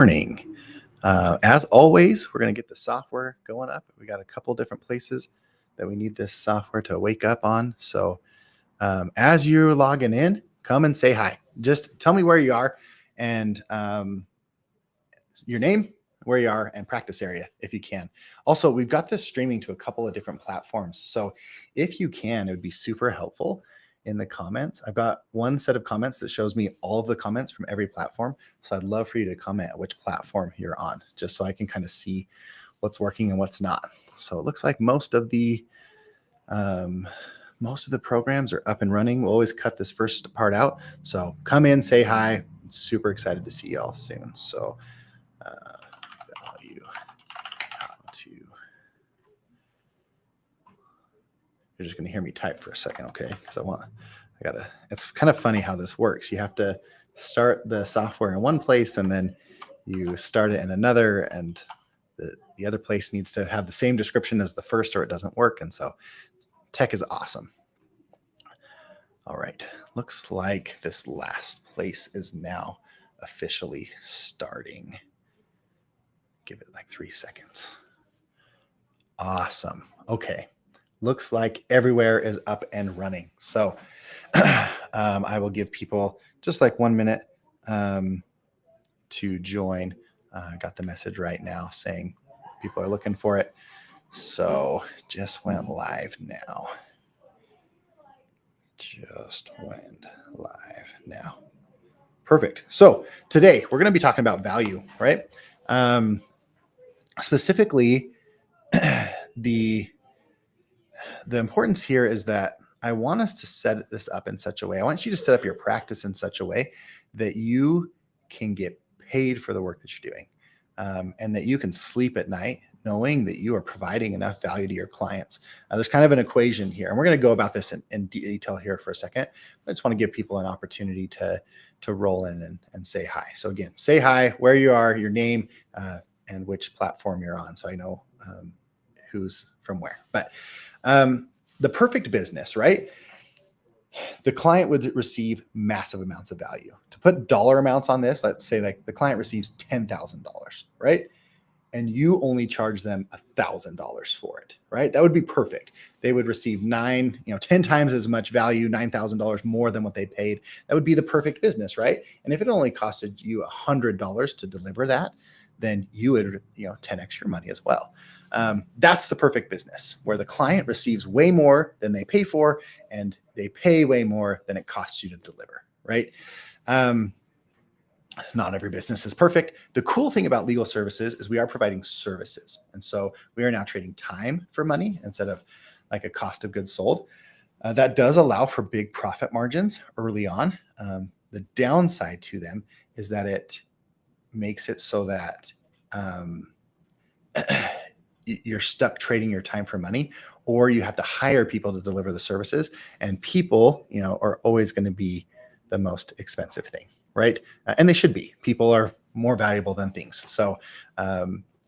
Morning. As always, we're going to get the software going up. We got a couple different places that we need this software to wake up on. So as you're logging in, come and say hi. Just tell me where you are and your name, where you are, and practice area if you can. Also, we've got this streaming to a couple of different platforms. So if you can, it would be super helpful in the comments. I've got one set of comments that shows me all of the comments from every platform. So I'd love for you to comment which platform you're on, just so I can kind of see what's working and what's not. So it looks like most of the programs are up and running. We'll always cut this first part out. So come in, say hi. Super excited to see you all soon. So value, how to, you're just going to hear me type for a second, okay? Because it's kind of funny how this works. You have to start the software in one place and then you start it in another, and the other place needs to have the same description as the first or it doesn't work. And so tech is awesome. All right, looks like this last place is now officially starting. Give it like 3 seconds. Awesome. Okay. Looks like everywhere is up and running. So I will give people just like 1 minute to join. I got the message right now saying people are looking for it. So just went live now. Perfect. So today we're going to be talking about value, right? Specifically, the importance here is that I want us to set this up in such a way. I want you to set up your practice in such a way that you can get paid for the work that you're doing, and that you can sleep at night knowing that you are providing enough value to your clients. There's kind of an equation here, and we're going to go about this in detail here for a second. I just want to give people an opportunity to roll in and say hi. So again, say hi, where you are, your name, and which platform you're on, so I know who's from where. But the perfect business, right? The client would receive massive amounts of value. To put dollar amounts on this, let's say like the client receives $10,000, right? And you only charge them $1,000 for it, right? That would be perfect. They would receive 10 times as much value, $9,000 more than what they paid. That would be the perfect business, right? And if it only costed you $100 to deliver that, then you would 10x your money as well. That's the perfect business, where the client receives way more than they pay for, and they pay way more than it costs you to deliver, right? Not every business is perfect. The cool thing about legal services is we are providing services. And so we are now trading time for money instead of like a cost of goods sold. That does allow for big profit margins early on. The downside to them is that it makes it so that you're stuck trading your time for money, or you have to hire people to deliver the services, and people, are always going to be the most expensive thing, right? And they should be. People are more valuable than things. So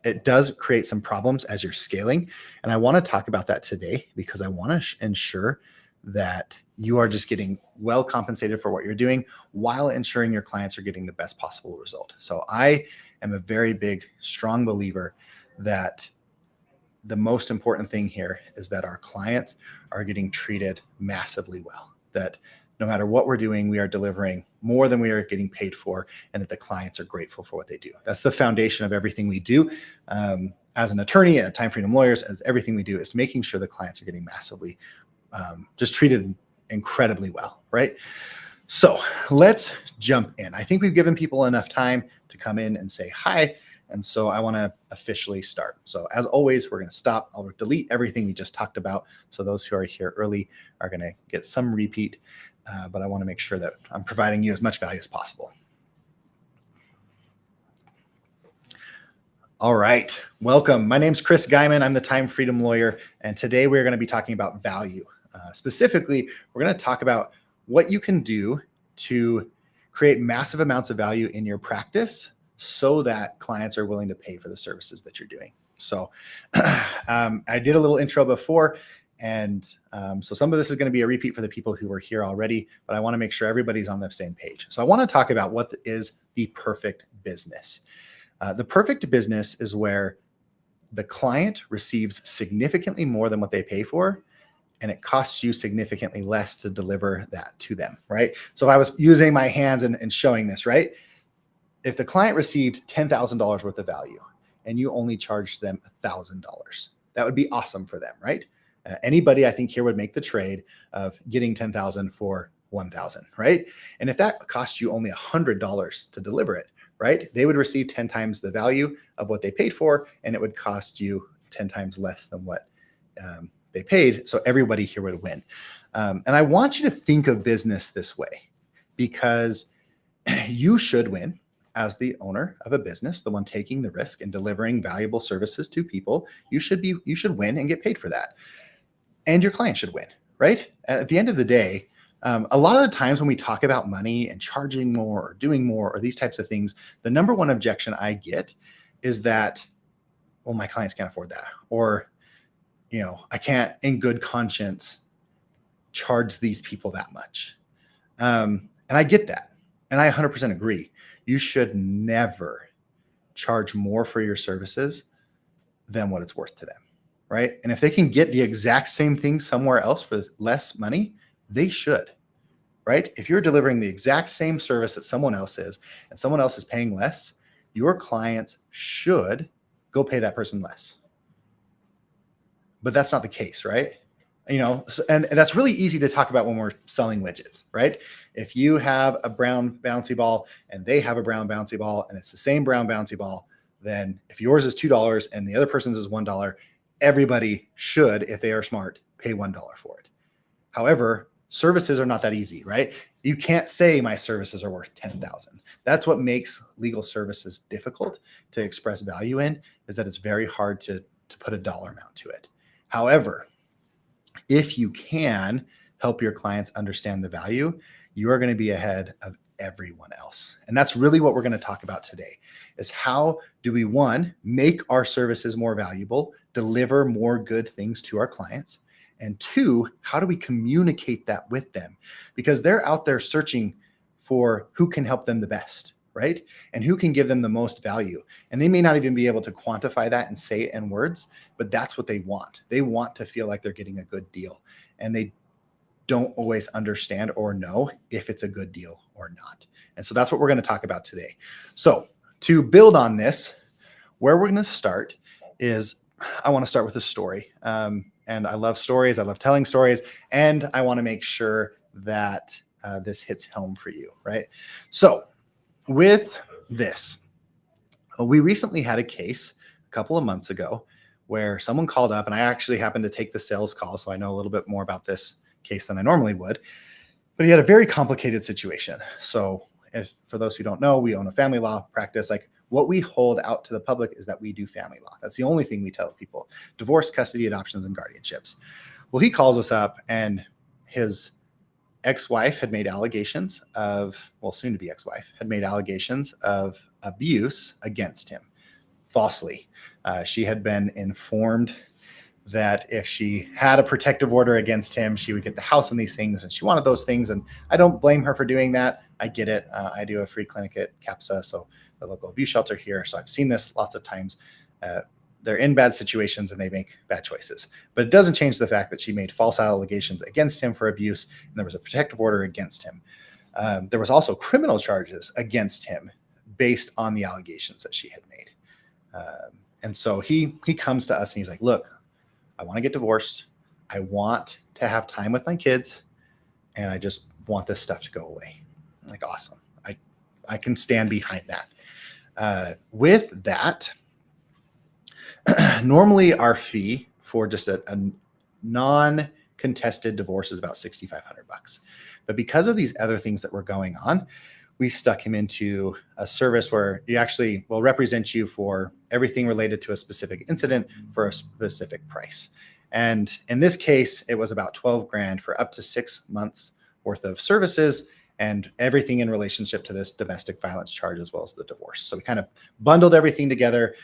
it does create some problems as you're scaling. And I want to talk about that today because I want to ensure that you are just getting well compensated for what you're doing while ensuring your clients are getting the best possible result. So I am a very big, strong believer that the most important thing here is that our clients are getting treated massively well, that no matter what we're doing, we are delivering more than we are getting paid for, and that the clients are grateful for what they do. That's the foundation of everything we do. As an attorney at Time Freedom Lawyers, as everything we do is making sure the clients are getting massively just treated incredibly well, right? So let's jump in. I think we've given people enough time to come in and say hi. And so I want to officially start. So as always, we're going to stop. I'll delete everything we just talked about. So those who are here early are going to get some repeat, but I want to make sure that I'm providing you as much value as possible. All right, welcome. My name's Chris Guyman. I'm the Time Freedom Lawyer, and today we're going to be talking about value. Specifically, we're going to talk about what you can do to create massive amounts of value in your practice so that clients are willing to pay for the services that you're doing. So I did a little intro before, and so some of this is going to be a repeat for the people who were here already, but I want to make sure everybody's on the same page. So I want to talk about what is the perfect business. The perfect business is where the client receives significantly more than what they pay for, and it costs you significantly less to deliver that to them, right? So if I was using my hands and showing this, right? If the client received $10,000 worth of value and you only charged them $1,000, that would be awesome for them, right? Anybody I think here would make the trade of getting 10,000 for 1,000, right? And if that costs you only $100 to deliver it, right? They would receive 10 times the value of what they paid for, and it would cost you 10 times less than what they paid. So everybody here would win. And I want you to think of business this way, because you should win as the owner of a business, the one taking the risk and delivering valuable services to people. You should win and get paid for that. And your client should win, right? At the end of the day, a lot of the times when we talk about money and charging more or doing more or these types of things, the number one objection I get is that, well, my clients can't afford that. Or, I can't in good conscience charge these people that much. And I get that. And I 100% agree. You should never charge more for your services than what it's worth to them, right? And if they can get the exact same thing somewhere else for less money, they should, right? If you're delivering the exact same service that someone else is and someone else is paying less, your clients should go pay that person less. But that's not the case, right? And that's really easy to talk about when we're selling widgets, right? If you have a brown bouncy ball and they have a brown bouncy ball and it's the same brown bouncy ball, then if yours is $2 and the other person's is $1, everybody should, if they are smart, pay $1 for it. However, services are not that easy, right? You can't say my services are worth 10,000. That's what makes legal services difficult to express value in, is that it's very hard to put a dollar amount to it. However, if you can help your clients understand the value, you are going to be ahead of everyone else. And that's really what we're going to talk about today, is how do we, one, make our services more valuable, deliver more good things to our clients, and two, how do we communicate that with them? Because they're out there searching for who can help them the best, right? And who can give them the most value. And they may not even be able to quantify that and say it in words, but that's what they want. They want to feel like they're getting a good deal. And they don't always understand or know if it's a good deal or not. And so that's what we're going to talk about today. So to build on this, where we're going to start is, I want to start with a story. And I love stories. I love telling stories. And I want to make sure that this hits home for you, right? So with this, we recently had a case a couple of months ago where someone called up, and I actually happened to take the sales call, so I know a little bit more about this case than I normally would. But he had a very complicated situation. So for those who don't know, we own a family law practice. Like, what we hold out to the public is that we do family law. That's the only thing we tell people: divorce, custody, adoptions, and guardianships. Well, he calls us up, and his ex-wife had made allegations of, soon to be ex-wife, had made allegations of abuse against him falsely. She had been informed that if she had a protective order against him, she would get the house and these things, and she wanted those things. And I don't blame her for doing that. I get it. I do a free clinic at CAPSA, so the local abuse shelter here. So I've seen this lots of times. They're in bad situations and they make bad choices. But it doesn't change the fact that she made false allegations against him for abuse, and there was a protective order against him. There was also criminal charges against him based on the allegations that she had made. And so he comes to us and he's like, look, I want to get divorced. I want to have time with my kids, and I just want this stuff to go away. I'm like, awesome. I can stand behind that. With that, normally our fee for just a non-contested divorce is about $6,500. But because of these other things that were going on, we stuck him into a service where he actually will represent you for everything related to a specific incident for a specific price. And in this case, it was about $12,000 for up to 6 months worth of services and everything in relationship to this domestic violence charge as well as the divorce. So we kind of bundled everything together.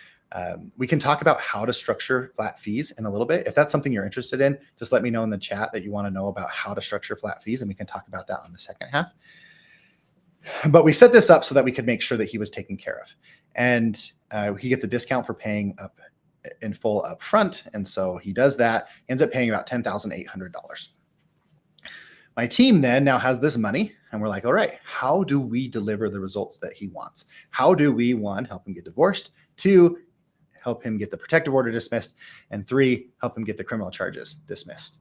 We can talk about how to structure flat fees in a little bit. If that's something you're interested in, just let me know in the chat that you want to know about how to structure flat fees, and we can talk about that on the second half. But we set this up so that we could make sure that he was taken care of. And he gets a discount for paying up in full up front. And so he does that, ends up paying about $10,800. My team then now has this money, and we're like, all right, how do we deliver the results that he wants? How do we, one, help him get divorced, two, help him get the protective order dismissed, and three, help him get the criminal charges dismissed?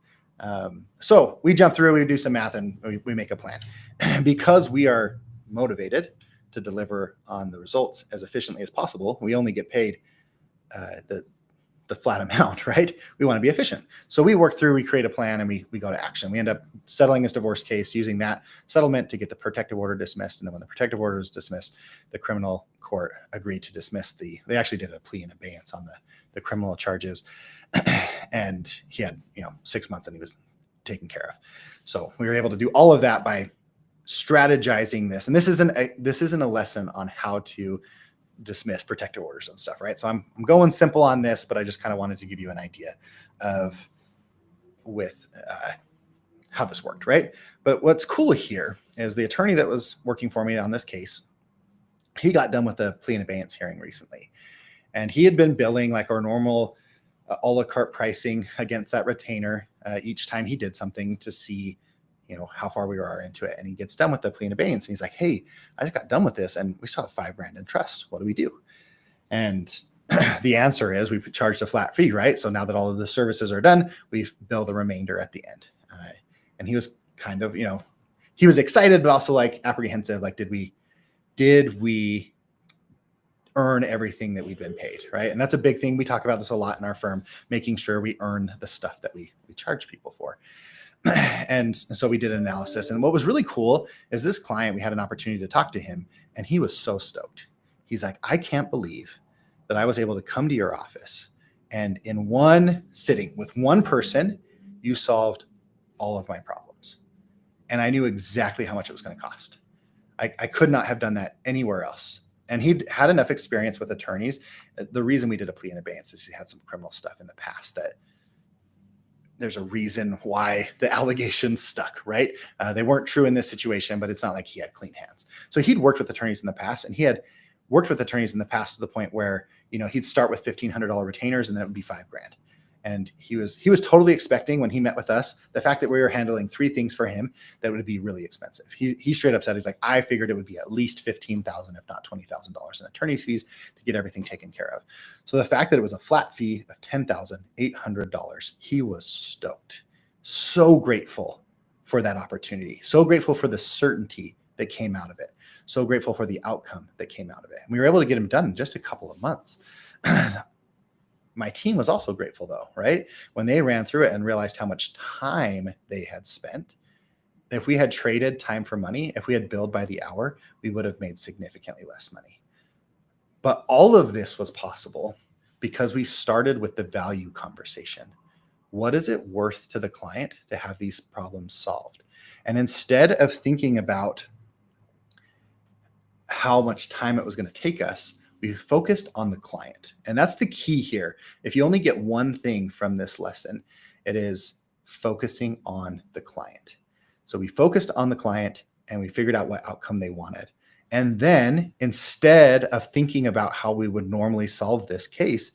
So we jump through, we do some math, and we make a plan. Because we are motivated to deliver on the results as efficiently as possible, we only get paid the flat amount, right? We want to be efficient. So we work through, we create a plan, and we go to action. We end up settling this divorce case, using that settlement to get the protective order dismissed. And then when the protective order was dismissed, the criminal court agreed to dismiss they actually did a plea in abeyance on the criminal charges. And he had, 6 months and he was taken care of. So we were able to do all of that by strategizing this. And this isn't a lesson on how to dismiss protective orders and stuff, right? So I'm going simple on this, but I just kind of wanted to give you an idea of how this worked, right? But what's cool here is the attorney that was working for me on this case, he got done with the plea in abeyance hearing recently, and he had been billing like our normal a la carte pricing against that retainer each time he did something to see how far we are into it. And he gets done with the plea in abeyance and he's like, hey, I just got done with this and we still have $5,000 in trust. What do we do? And the answer is we charged a flat fee, right? So now that all of the services are done, we bill the remainder at the end. And he was kind of, he was excited, but also like apprehensive. Like, did we earn everything that we've been paid, right? And that's a big thing. We talk about this a lot in our firm, making sure we earn the stuff that we charge people for. And so we did an analysis. And what was really cool is this client, we had an opportunity to talk to him, and he was so stoked. He's like, I can't believe that I was able to come to your office, and in one sitting with one person, you solved all of my problems. And I knew exactly how much it was going to cost. I could not have done that anywhere else. And he'd had enough experience with attorneys. The reason we did a plea in abeyance is he had some criminal stuff in the past that there's a reason why the allegations stuck, right? They weren't true in this situation, but it's not like he had clean hands. So he'd worked with attorneys in the past, and he had worked with attorneys in the past to the point where, he'd start with $1,500 retainers and then it would be $5,000. And he was totally expecting, when he met with us, the fact that we were handling 3 things for him that would be really expensive. He straight up said, he's like, I figured it would be at least $15,000, if not $20,000 in attorney's fees to get everything taken care of. So the fact that it was a flat fee of $10,800, he was stoked. So grateful for that opportunity. So grateful for the certainty that came out of it. So grateful for the outcome that came out of it. And we were able to get him done in just a couple of months. My team was also grateful though, right? When they ran through it and realized how much time they had spent. If we had traded time for money, if we had billed by the hour, we would have made significantly less money. But all of this was possible because we started with the value conversation. What is it worth to the client to have these problems solved? And instead of thinking about how much time it was going to take us, we focused on the client. And that's the key here. If you only get one thing from this lesson, it is focusing on the client. So we focused on the client and we figured out what outcome they wanted. And then instead of thinking about how we would normally solve this case,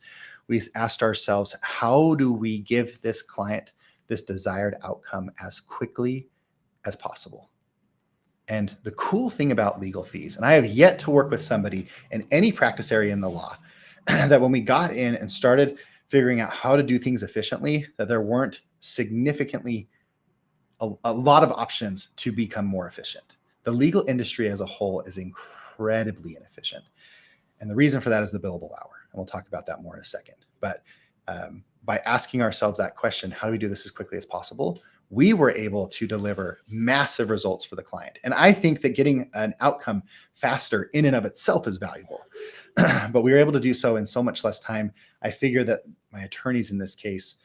we asked ourselves, how do we give this client this desired outcome as quickly as possible? And the cool thing about legal fees, and I have yet to work with somebody in any practice area in the law, that when we got in and started figuring out how to do things efficiently, that there weren't significantly a lot of options to become more efficient. The legal industry as a whole is incredibly inefficient. And the reason for that is the billable hour. And we'll talk about that more in a second. But by asking ourselves that question, how do we do this as quickly as possible? We were able to deliver massive results for the client. And I think that getting an outcome faster in and of itself is valuable. But we were able to do so in so much less time. I figure that my attorneys in this case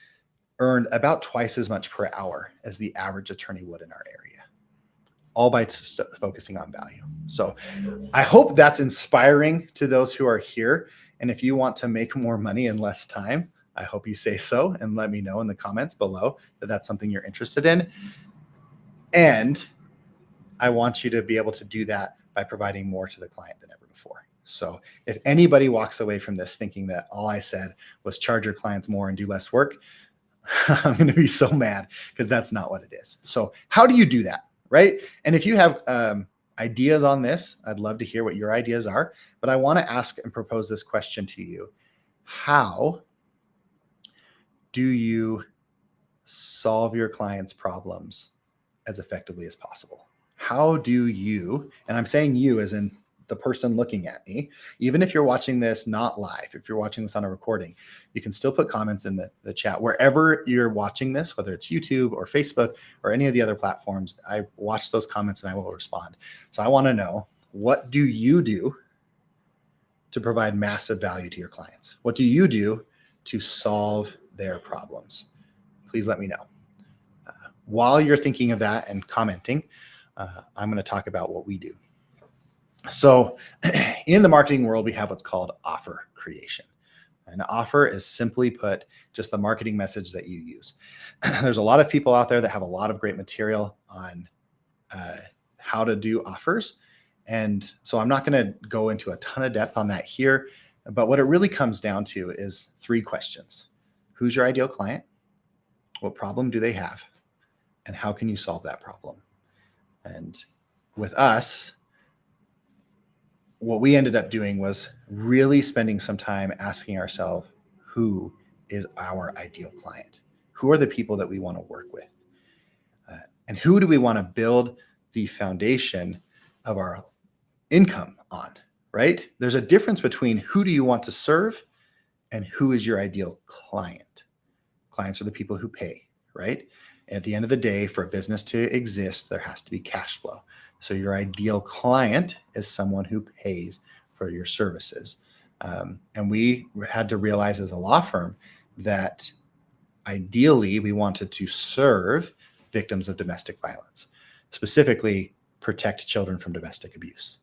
earned about twice as much per hour as the average attorney would in our area, all by focusing on value. So I hope that's inspiring to those who are here. And if you want to make more money in less time, I hope you say so and let me know in the comments below that that's something you're interested in. And I want you to be able to do that by providing more to the client than ever before. So if anybody walks away from this thinking that all I said was charge your clients more and do less work, I'm going to be so mad, because that's not what it is. So how do you do that, right? And if you have ideas on this, I'd love to hear what your ideas are. But I want to ask and propose this question to you. How do you solve your clients' problems as effectively as possible? How do you, and I'm saying you as in the person looking at me, even if you're watching this not live, if you're watching this on a recording, you can still put comments in the chat wherever you're watching this, whether it's YouTube or Facebook or any of the other platforms. I watch those comments and I will respond. So I want to know, what do you do to provide massive value to your clients? What do you do to solve their problems? Please let me know. While you're thinking of that and commenting, I'm going to talk about what we do. So in the marketing world, we have what's called offer creation. An offer is, simply put, just the marketing message that you use. There's a lot of people out there that have a lot of great material on how to do offers. And so I'm not going to go into a ton of depth on that here, but what it really comes down to is 3 questions. Who's your ideal client? What problem do they have? And how can you solve that problem? And with us, what we ended up doing was really spending some time asking ourselves, who is our ideal client? Who are the people that we want to work with? And who do we want to build the foundation of our income on, right? There's a difference between who do you want to serve and who is your ideal client. Clients are the people who pay, right? At the end of the day, for a business to exist, there has to be cash flow. So your ideal client is someone who pays for your services. And we had to realize as a law firm that ideally we wanted to serve victims of domestic violence, specifically protect children from domestic abuse.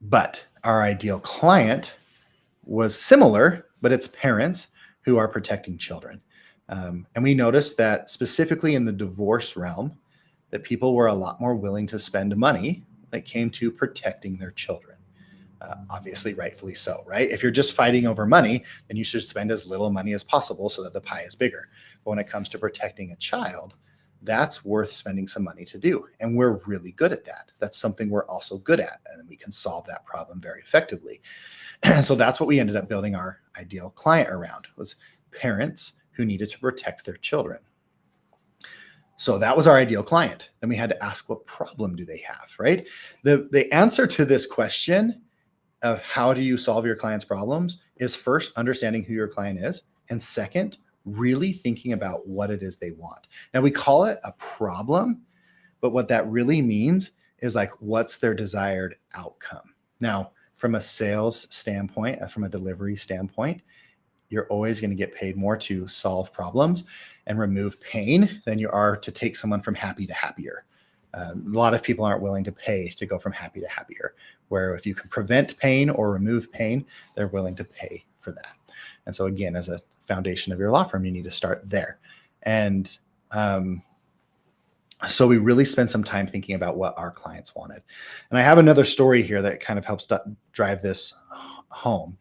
But our ideal client was similar, but it's parents who are protecting children. And we noticed that specifically in the divorce realm, that people were a lot more willing to spend money when it came to protecting their children. Obviously, rightfully so, right? If you're just fighting over money, then you should spend as little money as possible so that the pie is bigger. But when it comes to protecting a child, that's worth spending some money to do. And we're really good at that. That's something we're also good at, and we can solve that problem very effectively. So that's what we ended up building our ideal client around, was parents who needed to protect their children. So that was our ideal client. Then we had to ask, what problem do they have, right? The answer to this question of how do you solve your client's problems is, first, understanding who your client is, and second, really thinking about what it is they want. Now, we call it a problem, but what that really means is, like, what's their desired outcome? Now, from a sales standpoint, from a delivery standpoint, you're always going to get paid more to solve problems and remove pain than you are to take someone from happy to happier. A lot of people aren't willing to pay to go from happy to happier, where if you can prevent pain or remove pain, they're willing to pay for that. And so again, as a foundation of your law firm, you need to start there. And so we really spent some time thinking about what our clients wanted. And I have another story here that kind of helps drive this home.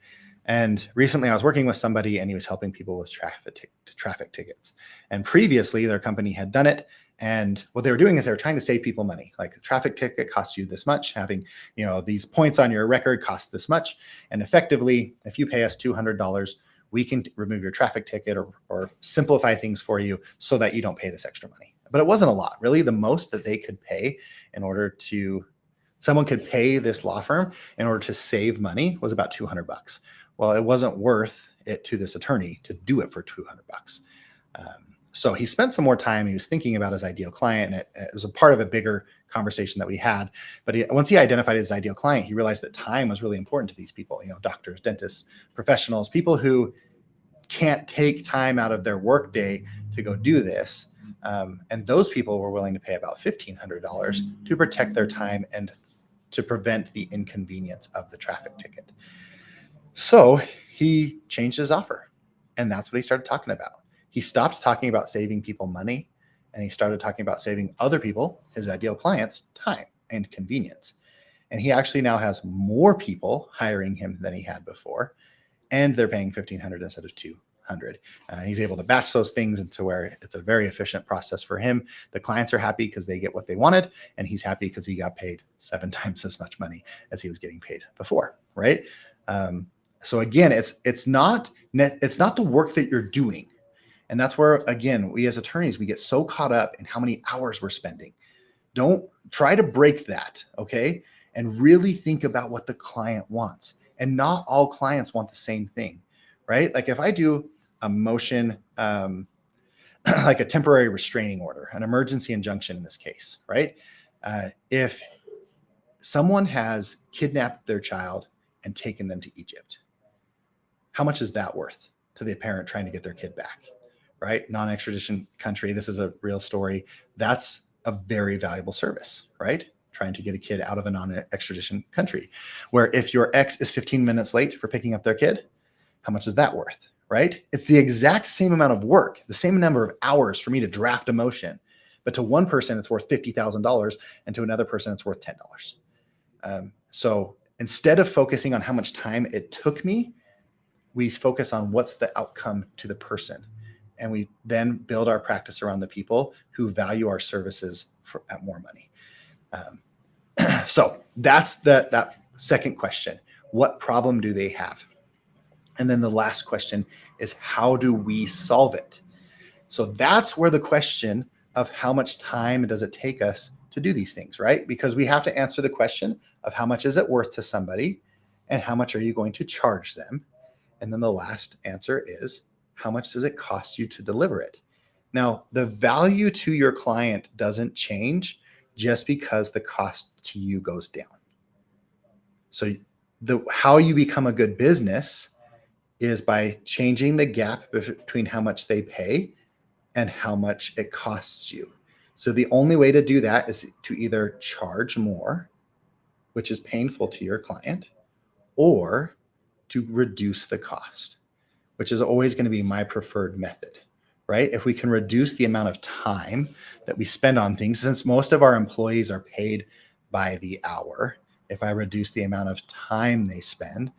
And recently I was working with somebody, and he was helping people with traffic tickets. And previously their company had done it. And what they were doing is they were trying to save people money. Like, a traffic ticket costs you this much, having, these points on your record costs this much. And effectively, if you pay us $200, we can remove your traffic ticket or simplify things for you so that you don't pay this extra money. But it wasn't a lot, really. The most that they could pay someone could pay this law firm in order to save money was about $200. Well, it wasn't worth it to this attorney to do it for $200. So he spent some more time. He was thinking about his ideal client, and it was a part of a bigger conversation that we had. But once he identified his ideal client, he realized that time was really important to these people. Doctors, dentists, professionals, people who can't take time out of their workday to go do this. And those people were willing to pay about $1,500 to protect their time and to prevent the inconvenience of the traffic ticket. So he changed his offer, and that's what he started talking about. He stopped talking about saving people money, and he started talking about saving other people, his ideal clients, time and convenience. And he actually now has more people hiring him than he had before, and they're paying $1,500 instead of $200. He's able to batch those things into where it's a very efficient process for him. The clients are happy because they get what they wanted, and he's happy because he got paid 7 times as much money as he was getting paid before, right? So again, it's not the work that you're doing. And that's where, again, we as attorneys, we get so caught up in how many hours we're spending. Don't try to break that, okay? And really think about what the client wants. And not all clients want the same thing, right? Like if I do a motion, like a temporary restraining order, an emergency injunction in this case, right? If someone has kidnapped their child and taken them to Egypt, how much is that worth to the parent trying to get their kid back, right? Non-extradition country, this is a real story. That's a very valuable service, right? Trying to get a kid out of a non-extradition country. Where if your ex is 15 minutes late for picking up their kid, how much is that worth, right? It's the exact same amount of work, the same number of hours for me to draft a motion. But to one person, it's worth $50,000, and to another person, it's worth $10. So instead of focusing on how much time it took me, we focus on what's the outcome to the person. And we then build our practice around the people who value our services at more money. So that's that second question. What problem do they have? And then the last question is, how do we solve it? So that's where the question of how much time does it take us to do these things, right? Because we have to answer the question of how much is it worth to somebody and how much are you going to charge them? And then the last answer is, how much does it cost you to deliver it? Now, the value to your client doesn't change just because the cost to you goes down. So how you become a good business is by changing the gap between how much they pay and how much it costs you. So the only way to do that is to either charge more, which is painful to your client, or to reduce the cost, which is always going to be my preferred method, right? If we can reduce the amount of time that we spend on things, since most of our employees are paid by the hour, if I reduce the amount of time they spend,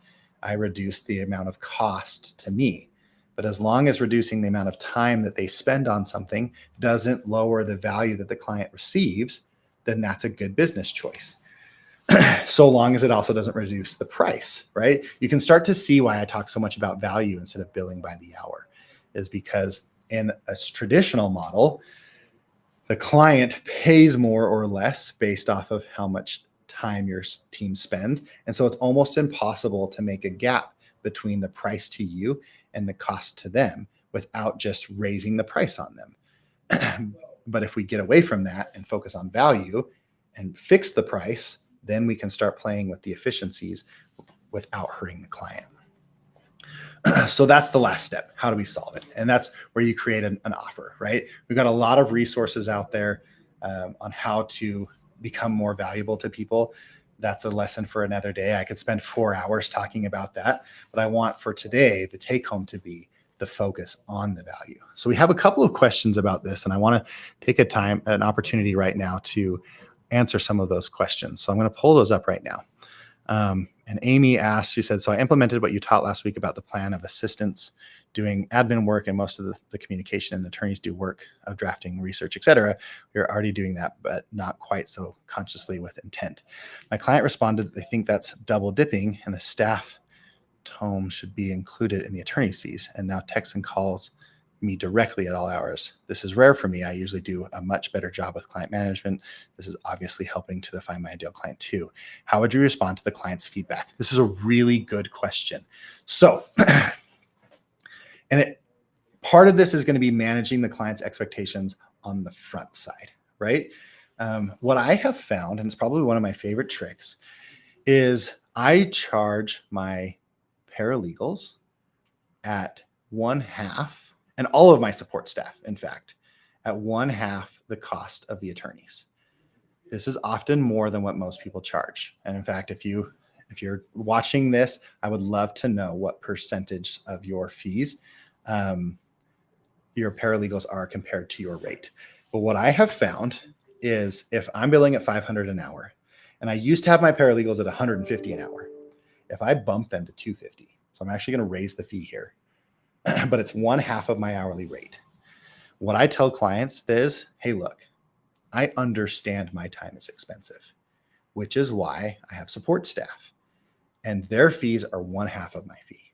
I reduce the amount of cost to me. But as long as reducing the amount of time that they spend on something doesn't lower the value that the client receives, then that's a good business choice. So long as it also doesn't reduce the price, right? You can start to see why I talk so much about value instead of billing by the hour, is because in a traditional model, the client pays more or less based off of how much time your team spends. And so it's almost impossible to make a gap between the price to you and the cost to them without just raising the price on them. But if we get away from that and focus on value and fix the price, then we can start playing with the efficiencies without hurting the client. So that's the last step. How do we solve it? And that's where you create an offer, right? We've got a lot of resources out there on how to become more valuable to people. That's a lesson for another day. I could spend 4 hours talking about that, but I want for today, the take home to be the focus on the value. So we have a couple of questions about this, and I want to take an opportunity right now to answer some of those questions. So I'm going to pull those up right now. And Amy asked, she said, so I implemented what you taught last week about the plan of assistants doing admin work, and most of the communication and attorneys do work of drafting, research, etc. We're already doing that, but not quite so consciously with intent. My client responded that they think that's double dipping and the staff tome should be included in the attorney's fees, and now texts and calls me directly at all hours. This is rare for me. I usually do a much better job with client management. This is obviously helping to define my ideal client too. How would you respond to the client's feedback? This is a really good question. So, part of this is going to be managing the client's expectations on the front side, right? What I have found, and it's probably one of my favorite tricks, is I charge my paralegals at 1/2, and all of my support staff, in fact, at 1/2 the cost of the attorneys. This is often more than what most people charge. And in fact, if you're watching this, I would love to know what percentage of your fees your paralegals are compared to your rate. But what I have found is if I'm billing at $500 an hour, And I used to have my paralegals at $150 an hour. If I bump them to $250, so I'm actually going to raise the fee here, but it's 1/2 of my hourly rate. What I tell clients is, hey, look, I understand my time is expensive, which is why I have support staff, and their fees are 1/2 of my fee.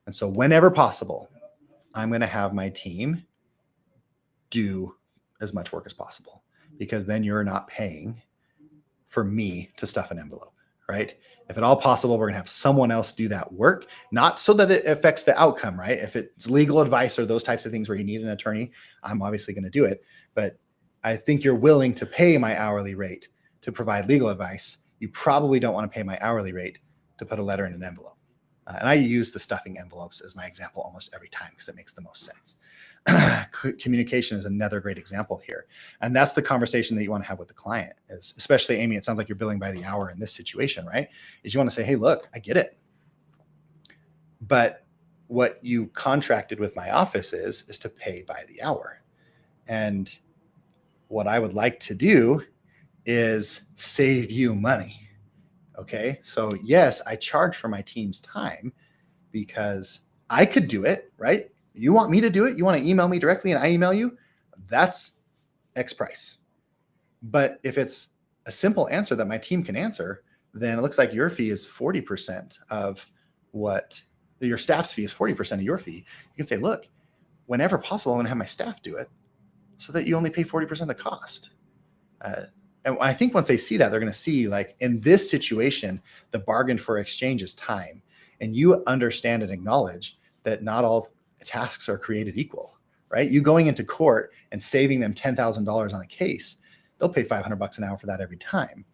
And so whenever possible, I'm going to have my team do as much work as possible, because then you're not paying for me to stuff an envelope, right? If at all possible, we're going to have someone else do that work, not so that it affects the outcome, right? If it's legal advice or those types of things where you need an attorney, I'm obviously going to do it. But I think you're willing to pay my hourly rate to provide legal advice. You probably don't want to pay my hourly rate to put a letter in an envelope. And I use the stuffing envelopes as my example almost every time because it makes the most sense. Communication is another great example here. And that's the conversation that you want to have with the client, is especially Amy, it sounds like you're billing by the hour in this situation, right? Is you want to say, hey, look, I get it. But what you contracted with my office is to pay by the hour. And what I would like to do is save you money. Okay. So yes, I charge for my team's time because I could do it, right? You want me to do it? You want to email me directly and I email you? That's X price. But if it's a simple answer that my team can answer, then it looks like your fee is 40% of what your staff's fee is 40% of your fee. You can say, look, whenever possible, I'm going to have my staff do it so that you only pay 40% of the cost. And I think once they see that, they're going to see, like, in this situation, the bargain for exchange is time. And you understand and acknowledge that not all tasks are created equal, right? You going into court and saving them $10,000 on a case, they'll pay $500 an hour for that every time.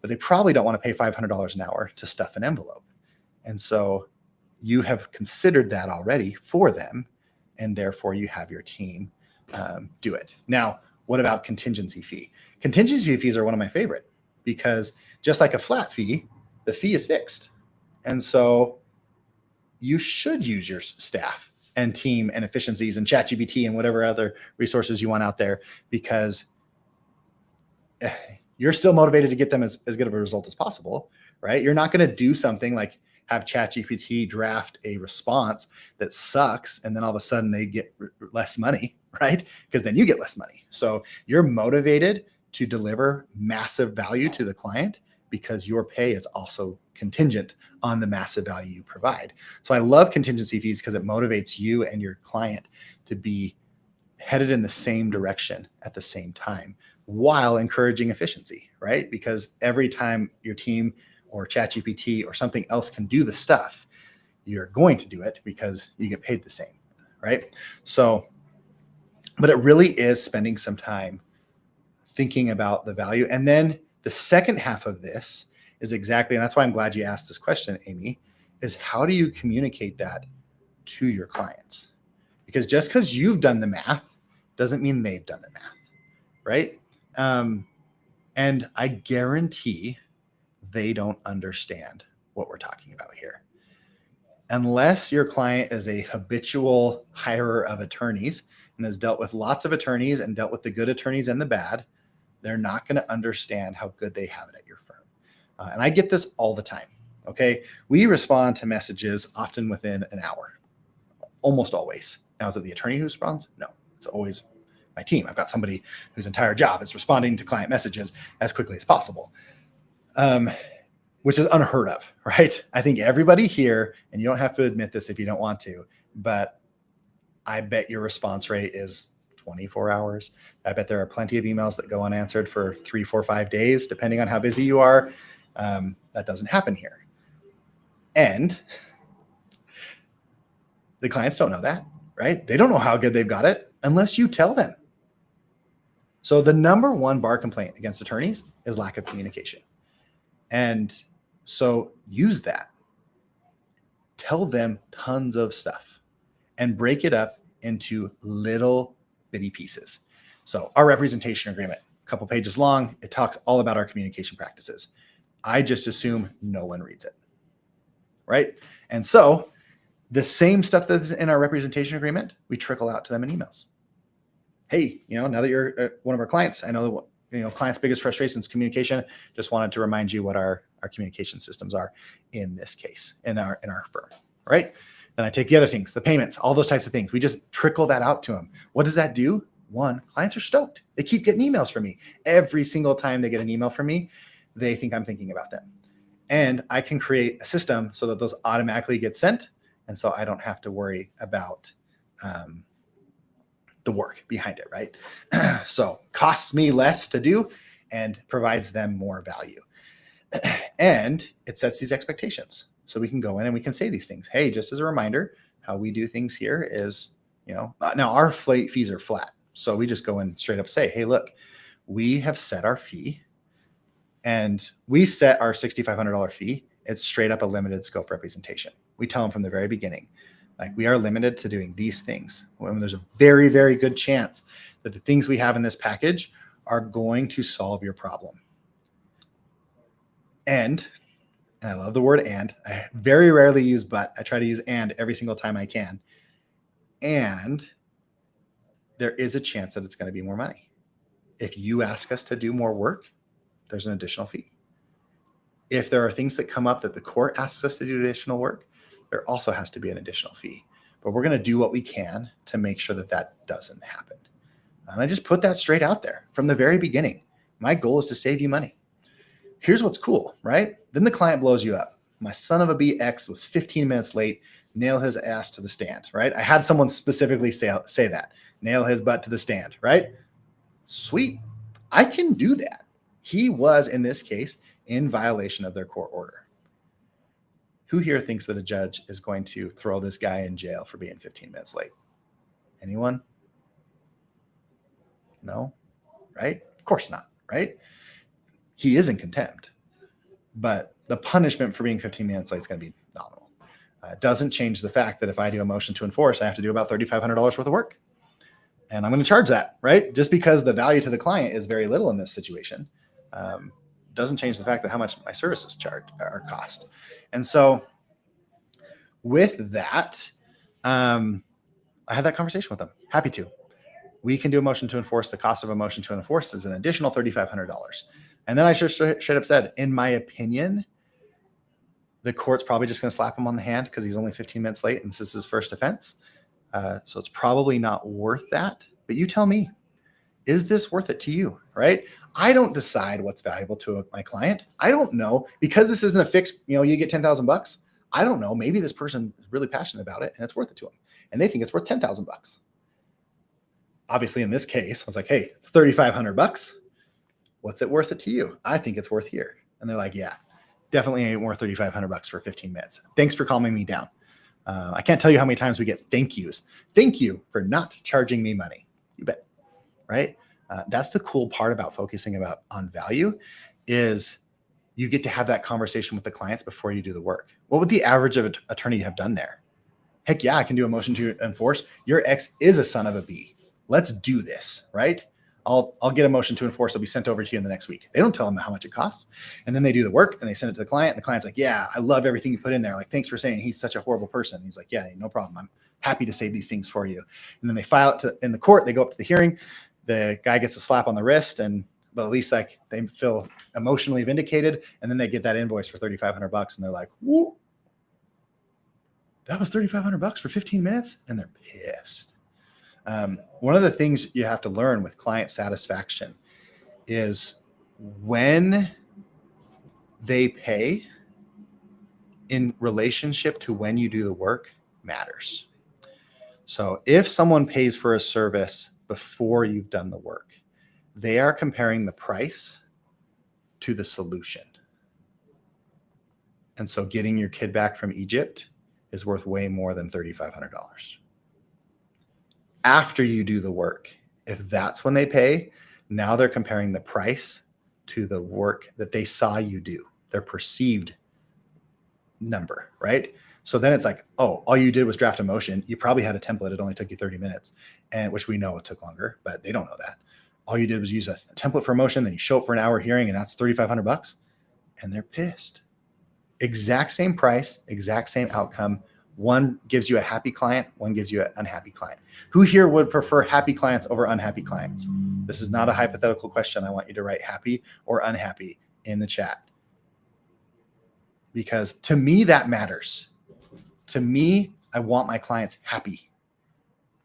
But they probably don't want to pay $500 an hour to stuff an envelope. And so you have considered that already for them, and therefore you have your team do it. Now, what about contingency fee? Contingency fees are one of my favorite, because just like a flat fee, the fee is fixed. And so you should use your staff and team and efficiencies and ChatGPT and whatever other resources you want out there, because you're still motivated to get them as good of a result as possible, right? You're not going to do something like have ChatGPT draft a response that sucks, and then all of a sudden they get less money, right? Because then you get less money. So you're motivated to deliver massive value to the client because your pay is also contingent on the massive value you provide. So I love contingency fees because it motivates you and your client to be headed in the same direction at the same time while encouraging efficiency, right? Because every time your team or ChatGPT or something else can do the stuff, you're going to do it because you get paid the same, right? So, but it really is spending some time thinking about the value. And then the second half of this is exactly, and that's why I'm glad you asked this question, Amy, is how do you communicate that to your clients? Because just because you've done the math doesn't mean they've done the math, right? And I guarantee they don't understand what we're talking about here. Unless your client is a habitual hirer of attorneys and has dealt with lots of attorneys and dealt with the good attorneys and the bad, they're not going to understand how good they have it at your firm. And I get this all the time. Okay. We respond to messages often within an hour, almost always. Now, is it the attorney who responds? No, it's always my team. I've got somebody whose entire job is responding to client messages as quickly as possible, which is unheard of, right? I think everybody here, and you don't have to admit this if you don't want to, but I bet your response rate is 24 hours. I bet there are plenty of emails that go unanswered for 3, 4, 5 days, depending on how busy you are. That doesn't happen here. And the clients don't know that, right? They don't know how good they've got it unless you tell them. So the number one bar complaint against attorneys is lack of communication. And so use that. Tell them tons of stuff and break it up into little bitty pieces. So our representation agreement, a couple pages long, it talks all about our communication practices. I just assume no one reads it, right? And so the same stuff that's in our representation agreement, we trickle out to them in emails. Hey, now that you're one of our clients, I know client's biggest frustration is communication. Just wanted to remind you what our communication systems are in this case, in our firm, right? Then I take the other things, the payments, all those types of things. We just trickle that out to them. What does that do? One, clients are stoked. They keep getting emails from me. Every single time they get an email from me, they think I'm thinking about them. And I can create a system so that those automatically get sent. And so I don't have to worry about the work behind it, right? So costs me less to do and provides them more value. And it sets these expectations. So we can go in and we can say these things. Hey, just as a reminder, how we do things here is, now our fees are flat. So we just go in straight up say, hey, look, we have set our fee and we set our $6,500 fee. It's straight up a limited scope representation. We tell them from the very beginning, like we are limited to doing these things. When there's a very, very good chance that the things we have in this package are going to solve your problem. And I love the word and. I very rarely use but. I try to use and every single time I can. And there is a chance that it's going to be more money. If you ask us to do more work, there's an additional fee. If there are things that come up that the court asks us to do additional work, there also has to be an additional fee. But we're going to do what we can to make sure that that doesn't happen. And I just put that straight out there from the very beginning. My goal is to save you money. Here's what's cool, right? Then the client blows you up. My son of a BX was 15 minutes late, nail his ass to the stand, right? I had someone specifically say that, nail his butt to the stand, right? Sweet. I can do that. He was, in this case, in violation of their court order. Who here thinks that a judge is going to throw this guy in jail for being 15 minutes late? Anyone? No? Right? Of course not, right? He is in contempt, but the punishment for being 15 minutes late is going to be nominal. It doesn't change the fact that if I do a motion to enforce, I have to do about $3,500 worth of work. And I'm going to charge that, right? Just because the value to the client is very little in this situation, doesn't change the fact that how much my services cost. And so with that, I had that conversation with them. Happy to. We can do a motion to enforce. The cost of a motion to enforce is an additional $3,500. And then I straight up said, in my opinion, the court's probably just going to slap him on the hand because he's only 15 minutes late and this is his first offense. So it's probably not worth that. But you tell me, is this worth it to you, right? I don't decide what's valuable to my client. I don't know, because this isn't a fixed, you get $10,000. I don't know. Maybe this person is really passionate about it and it's worth it to them. And they think it's worth $10,000. Obviously, in this case, I was like, hey, it's $3,500. What's it worth it to you? I think it's worth here. And they're like, yeah, definitely ain't worth $3,500 for 15 minutes. Thanks for calming me down. I can't tell you how many times we get thank yous. Thank you for not charging me money. You bet. Right? That's the cool part about focusing on value is you get to have that conversation with the clients before you do the work. What would the average of attorney have done there? Heck yeah, I can do a motion to enforce. Your ex is a son of a B. Let's do this, right? I'll get a motion to enforce. It'll be sent over to you in the next week. They don't tell them how much it costs. And then they do the work and they send it to the client. And the client's like, yeah, I love everything you put in there. Like, thanks for saying he's such a horrible person. He's like, yeah, no problem. I'm happy to say these things for you. And then they file it in the court. They go up to the hearing. The guy gets a slap on the wrist, but at least like they feel emotionally vindicated. And then they get that invoice for $3,500 and they're like, whoa, that was $3,500 for 15 minutes. And they're pissed. One of the things you have to learn with client satisfaction is when they pay in relationship to when you do the work matters. So if someone pays for a service before you've done the work, they are comparing the price to the solution. And so getting your kid back from Egypt is worth way more than $3,500. After you do the work, if that's when they pay, now they're comparing the price to the work that they saw you do, their perceived number, right? So then it's like, oh, all you did was draft a motion. You probably had a template. It only took you 30 minutes, and which we know it took longer, but they don't know that. All you did was use a template for a motion. Then you show up for an hour hearing, and that's $3,500, and they're pissed. Exact same price, exact same outcome. One gives you a happy client, one gives you an unhappy client. Who here would prefer happy clients over unhappy clients? This is not a hypothetical question. I want you to write happy or unhappy in the chat. Because to me, that matters. To me, I want my clients happy.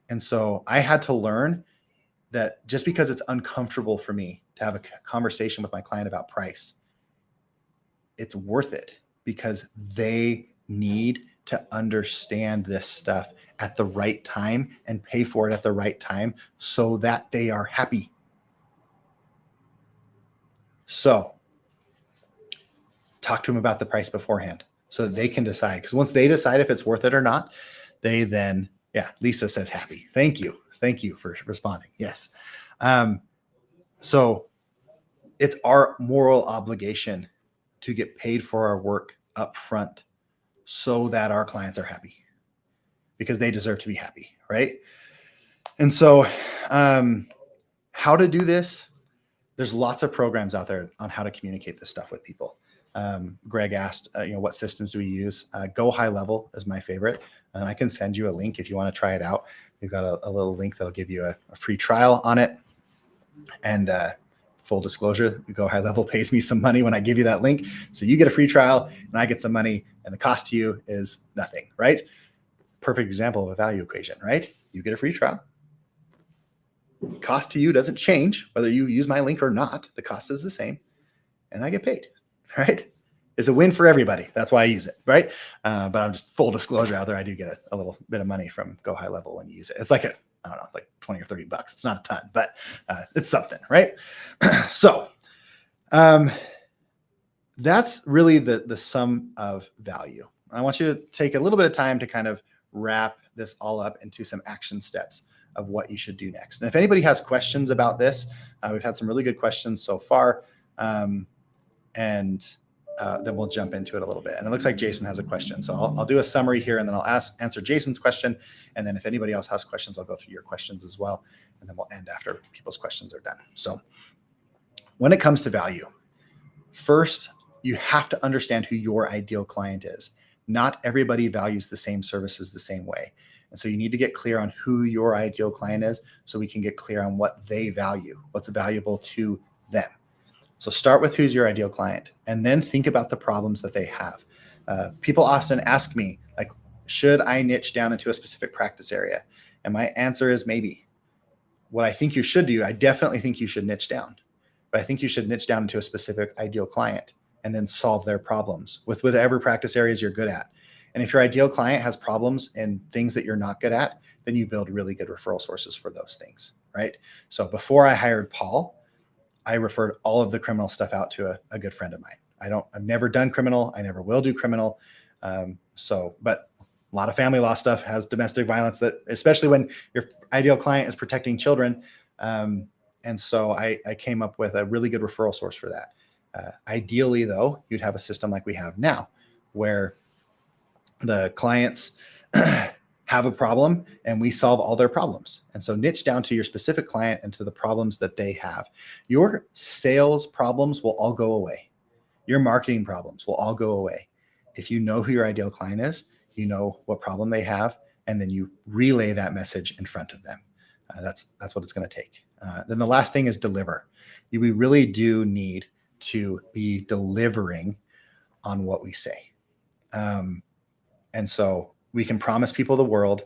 And so I had to learn that just because it's uncomfortable for me to have a conversation with my client about price, it's worth it because they need to understand this stuff at the right time and pay for it at the right time so that they are happy. So talk to them about the price beforehand so that they can decide. Because once they decide if it's worth it or not, they then, Lisa says happy. Thank you. Thank you for responding. Yes. So it's our moral obligation to get paid for our work up front so that our clients are happy because they deserve to be happy, right? And so how to do this, there's lots of programs out there on how to communicate this stuff with people. Greg asked, what systems do we use? Go High Level is my favorite. And I can send you a link if you want to try it out. We've got a little link that'll give you a free trial on it. And full disclosure, Go High Level pays me some money when I give you that link. So you get a free trial and I get some money and the cost to you is nothing, right? Perfect example of a value equation, right? You get a free trial. Cost to you doesn't change whether you use my link or not. The cost is the same and I get paid, right? It's a win for everybody. That's why I use it, right? But I'm just full disclosure out there. I do get a little bit of money from Go High Level when you use it. It's like I don't know, it's like 20 or 30 bucks. It's not a ton, but it's something, right? So that's really the sum of value. I want you to take a little bit of time to kind of wrap this all up into some action steps of what you should do next. And if anybody has questions about this, we've had some really good questions so far. Then we'll jump into it a little bit. And it looks like Jason has a question. So I'll do a summary here and then I'll answer Jason's question. And then if anybody else has questions, I'll go through your questions as well. And then we'll end after people's questions are done. So when it comes to value, first, you have to understand who your ideal client is. Not everybody values the same services the same way. And so you need to get clear on who your ideal client is so we can get clear on what they value, what's valuable to them. So start with who's your ideal client and then think about the problems that they have. People often ask me, like, should I niche down into a specific practice area? And my answer is maybe. What I think you should do, I definitely think you should niche down. But I think you should niche down into a specific ideal client and then solve their problems with whatever practice areas you're good at. And if your ideal client has problems in things that you're not good at, then you build really good referral sources for those things, right? So before I hired Paul, I referred all of the criminal stuff out to a good friend of mine. I've never done criminal. I never will do criminal. But a lot of family law stuff has domestic violence that, especially when your ideal client is protecting children. And so I came up with a really good referral source for that. Ideally though, you'd have a system like we have now where the clients have a problem and we solve all their problems. And so niche down to your specific client and to the problems that they have. Your sales problems will all go away. Your marketing problems will all go away. If you know who your ideal client is, you know what problem they have, and then you relay that message in front of them. That's what it's going to take. Then the last thing is deliver. We really do need to be delivering on what we say. And so we can promise people the world,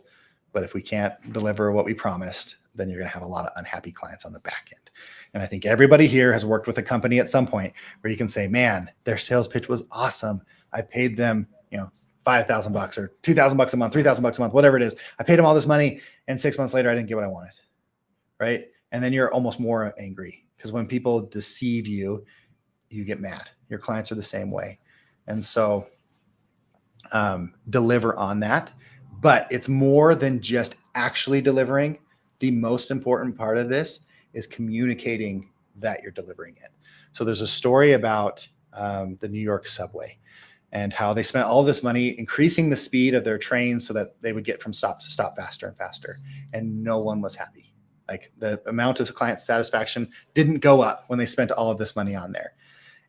but if we can't deliver what we promised, then you're going to have a lot of unhappy clients on the back end. And I think everybody here has worked with a company at some point where you can say, man, their sales pitch was awesome. I paid them, $5,000 or $2,000 a month, $3,000 a month, whatever it is. I paid them all this money and 6 months later, I didn't get what I wanted. Right. And then you're almost more angry because when people deceive you, you get mad. Your clients are the same way. And so deliver on that, but it's more than just actually delivering. The most important part of this is communicating that you're delivering it. So there's a story about the New York subway and how they spent all this money increasing the speed of their trains so that they would get from stop to stop faster and faster. And no one was happy. Like the amount of client satisfaction didn't go up when they spent all of this money on there.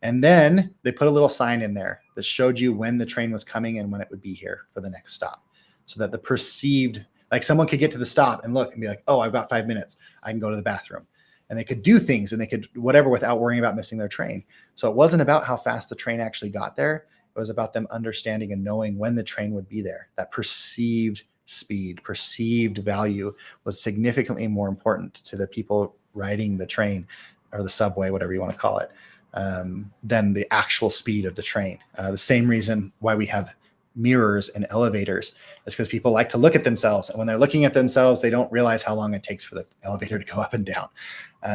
And then they put a little sign in there that showed you when the train was coming and when it would be here for the next stop. so that the perceived, like someone could get to the stop and look and be like, oh, I've got 5 minutes. I can go to the bathroom. And they could do things and they could whatever without worrying about missing their train. So it wasn't about how fast the train actually got there. It was about them understanding and knowing when the train would be there. That perceived speed, perceived value was significantly more important to the people riding the train or the subway, whatever you want to call it, than the actual speed of the train. The same reason why we have mirrors and elevators is because people like to look at themselves. And when they're looking at themselves, they don't realize how long it takes for the elevator to go up and down.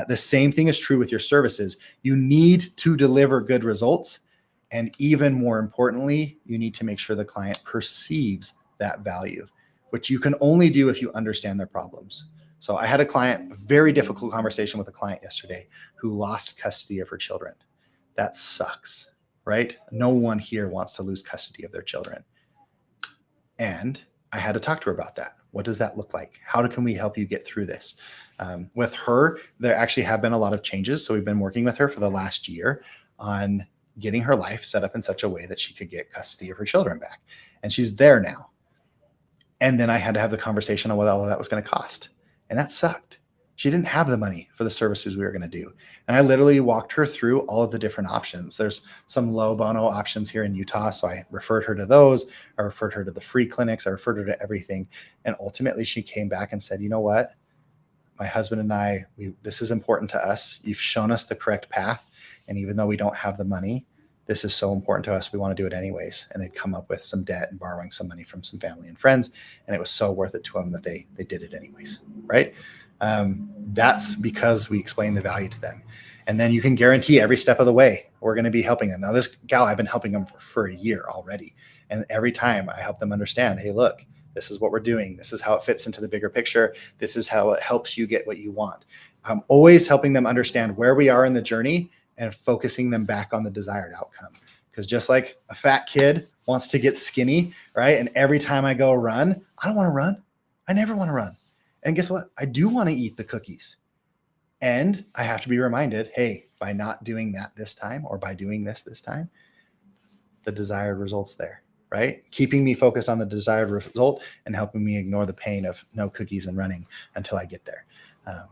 The same thing is true with your services. You need to deliver good results. And even more importantly, you need to make sure the client perceives that value, which you can only do if you understand their problems. So I had a very difficult conversation with a client yesterday who lost custody of her children. That sucks, right? No one here wants to lose custody of their children. And I had to talk to her about that. What does that look like? How can we help you get through this? With her, there actually have been a lot of changes. So we've been working with her for the last year on getting her life set up in such a way that she could get custody of her children back. And she's there now. And then I had to have the conversation on what all of that was going to cost. And that sucked. She didn't have the money for the services we were going to do. And I literally walked her through all of the different options. There's some low bono options here in Utah. So I referred her to those. I referred her to the free clinics. I referred her to everything. And ultimately she came back and said, you know what? My husband and I, this is important to us. You've shown us the correct path. And even though we don't have the money, this is so important to us. We want to do it anyways. And they'd come up with some debt and borrowing some money from some family and friends. And it was so worth it to them that they did it anyways, right? That's because we explain the value to them. And then you can guarantee every step of the way, we're going to be helping them. Now, this gal, I've been helping them for a year already. And every time I help them understand, hey, look, this is what we're doing. This is how it fits into the bigger picture. This is how it helps you get what you want. I'm always helping them understand where we are in the journey and focusing them back on the desired outcome. Because just like a fat kid wants to get skinny, right? And every time I go run, I don't want to run. I never want to run. And guess what? I do want to eat the cookies. And I have to be reminded, hey, by not doing that this time or by doing this time, the desired result's there, right? Keeping me focused on the desired result and helping me ignore the pain of no cookies and running until I get there.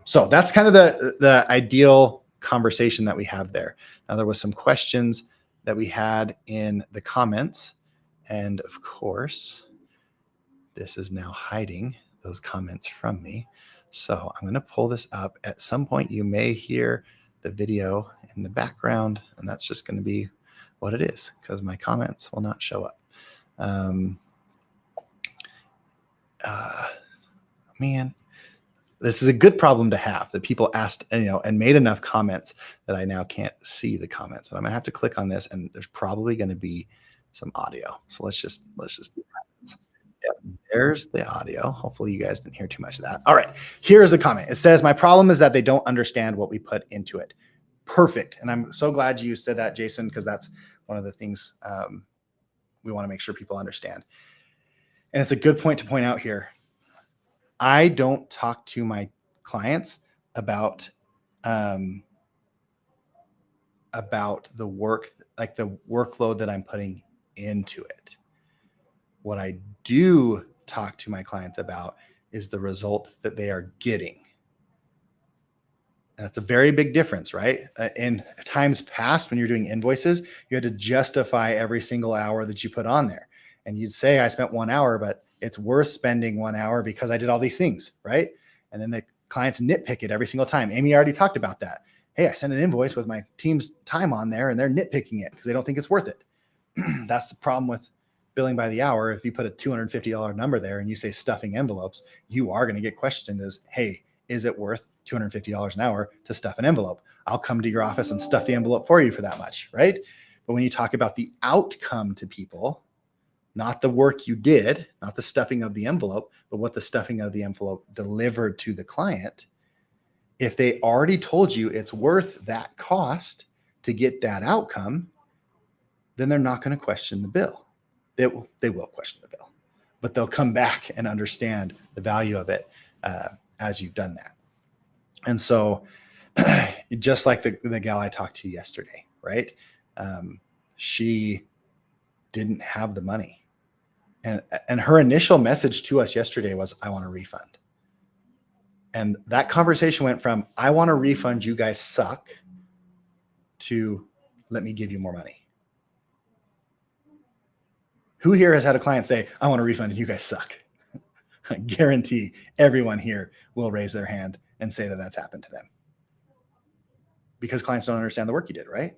So that's kind of the ideal conversation that we have there. Now, there was some questions that we had in the comments. And of course, this is now hiding those comments from me. So I'm going to pull this up. At some point, you may hear the video in the background, and that's just going to be what it is because my comments will not show up. Man, this is a good problem to have that people asked, and made enough comments that I now can't see the comments. But I'm going to have to click on this, and there's probably going to be some audio. So let's just see what happens. Yep, there's the audio. Hopefully you guys didn't hear too much of that. All right, here's the comment. It says, my problem is that they don't understand what we put into it. Perfect. And I'm so glad you said that, Jason, because that's one of the things we want to make sure people understand. And it's a good point to point out here. I don't talk to my clients about the work, like the workload that I'm putting into it. What I do talk to my clients about is the result that they are getting. And that's a very big difference, right? In times past, when you're doing invoices, you had to justify every single hour that you put on there. And you'd say, I spent 1 hour, but it's worth spending 1 hour because I did all these things, right? And then the clients nitpick it every single time. Amy already talked about that. Hey, I sent an invoice with my team's time on there and they're nitpicking it because they don't think it's worth it. That's the problem with billing by the hour. If you put a $250 number there and you say stuffing envelopes, you are going to get questioned as, hey, is it worth $250 an hour to stuff an envelope? I'll come to your office and stuff the envelope for you for that much, right? But when you talk about the outcome to people, not the work you did, not the stuffing of the envelope, but what the stuffing of the envelope delivered to the client, if they already told you it's worth that cost to get that outcome, then they're not going to question the bill. They will question the bill, but they'll come back and understand the value of it as you've done that. And so just like the gal I talked to yesterday, right? She didn't have the money. And her initial message to us yesterday was, I want a refund. And that conversation went from, I want a refund, you guys suck, to let me give you more money. Who here has had a client say, I want a refund and you guys suck? I guarantee everyone here will raise their hand and say that that's happened to them. Because clients don't understand the work you did, right?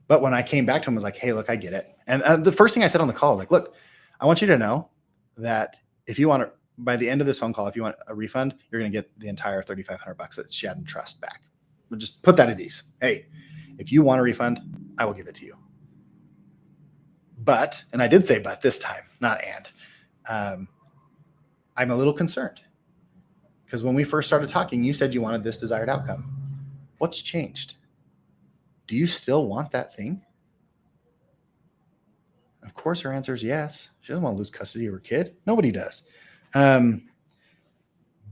But when I came back to him, I was like, hey, look, I get it. And the first thing I said on the call was like, look, I want you to know that if you want to, by the end of this phone call, if you want a refund, you're going to get the entire $3,500 that she had in trust back. But just put that at ease. Hey, if you want a refund, I will give it to you. But, and I did say but this time, not and, I'm a little concerned because when we first started talking, you said you wanted this desired outcome. What's changed? Do you still want that thing? Of course, her answer is yes. She doesn't want to lose custody of her kid. Nobody does.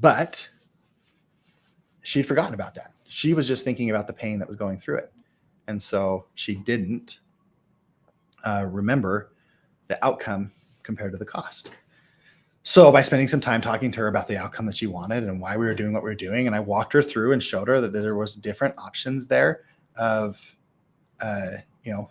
But she'd forgotten about that. She was just thinking about the pain that was going through it. And so she didn't remember the outcome compared to the cost. So by spending some time talking to her about the outcome that she wanted and why we were doing what we were doing, and I walked her through and showed her that there was different options there of,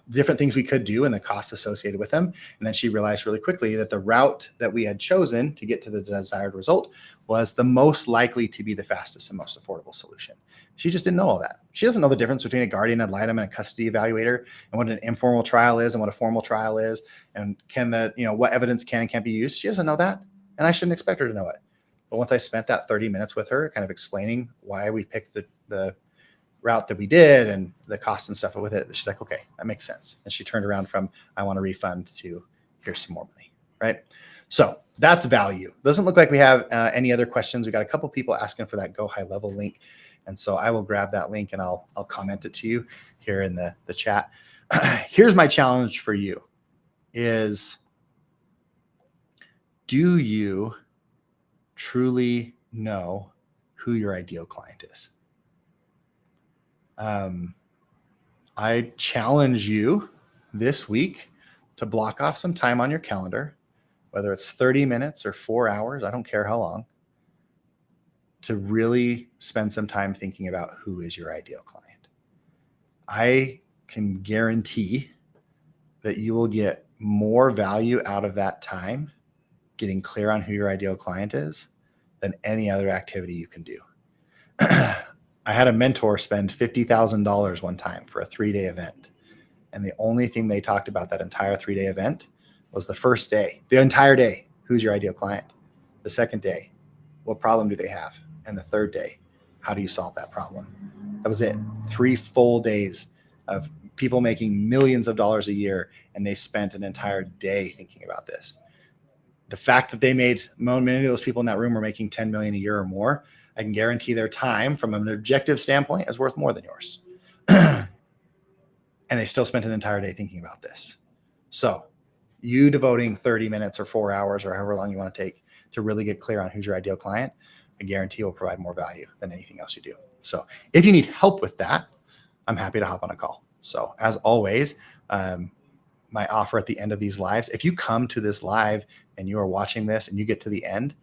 different things we could do and the costs associated with them. And then she realized really quickly that the route that we had chosen to get to the desired result was the most likely to be the fastest and most affordable solution. She just didn't know all that. She doesn't know the difference between a guardian ad litem and a custody evaluator, and what an informal trial is and what a formal trial is, and what evidence can and can't be used. She doesn't know that. And I shouldn't expect her to know it. But once I spent that 30 minutes with her, kind of explaining why we picked the route that we did and the costs and stuff with it, she's like, okay, that makes sense. And she turned around from, I want a refund, to here's some more money, right? So that's value. Doesn't look like we have any other questions. We got a couple people asking for that Go High Level link. And so I will grab that link and I'll comment it to you here in the chat. Here's my challenge for you is, do you truly know who your ideal client is? I challenge you this week to block off some time on your calendar, whether it's 30 minutes or 4 hours, I don't care how long, to really spend some time thinking about who is your ideal client. I can guarantee that you will get more value out of that time getting clear on who your ideal client is than any other activity you can do. I had a mentor spend $50,000 one time for a 3-day event. And the only thing they talked about that entire 3-day event was the first day, the entire day, who's your ideal client? The second day, what problem do they have? And the third day, how do you solve that problem? That was it. 3 full days of people making millions of dollars a year. And they spent an entire day thinking about this. The fact that they made, many of those people in that room were making 10 million a year or more, I can guarantee their time from an objective standpoint is worth more than yours. And they still spent an entire day thinking about this. So you devoting 30 minutes or 4 hours or however long you want to take to really get clear on who's your ideal client, I guarantee will provide more value than anything else you do. So if you need help with that, I'm happy to hop on a call. So as always, my offer at the end of these lives, if you come to this live and you are watching this and you get to the end,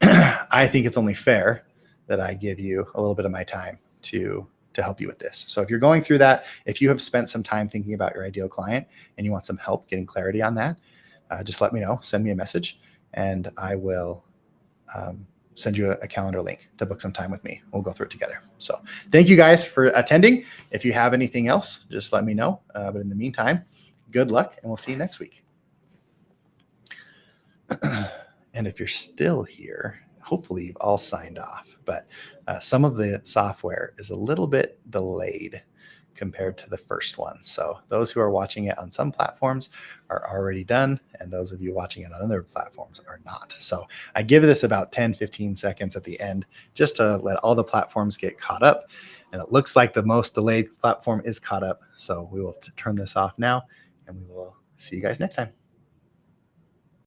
I think it's only fair that I give you a little bit of my time to help you with this. So if you're going through that, if you have spent some time thinking about your ideal client and you want some help getting clarity on that, just let me know, send me a message, and I will send you a calendar link to book some time with me. We'll go through it together. So thank you guys for attending. If you have anything else, just let me know. But in the meantime, good luck, and we'll see you next week. And if you're still here, hopefully you've all signed off, but some of the software is a little bit delayed compared to the first one. So those who are watching it on some platforms are already done, and those of you watching it on other platforms are not. So I give this about 10, 15 seconds at the end just to let all the platforms get caught up. And it looks like the most delayed platform is caught up. So we will turn this off now, and we will see you guys next time.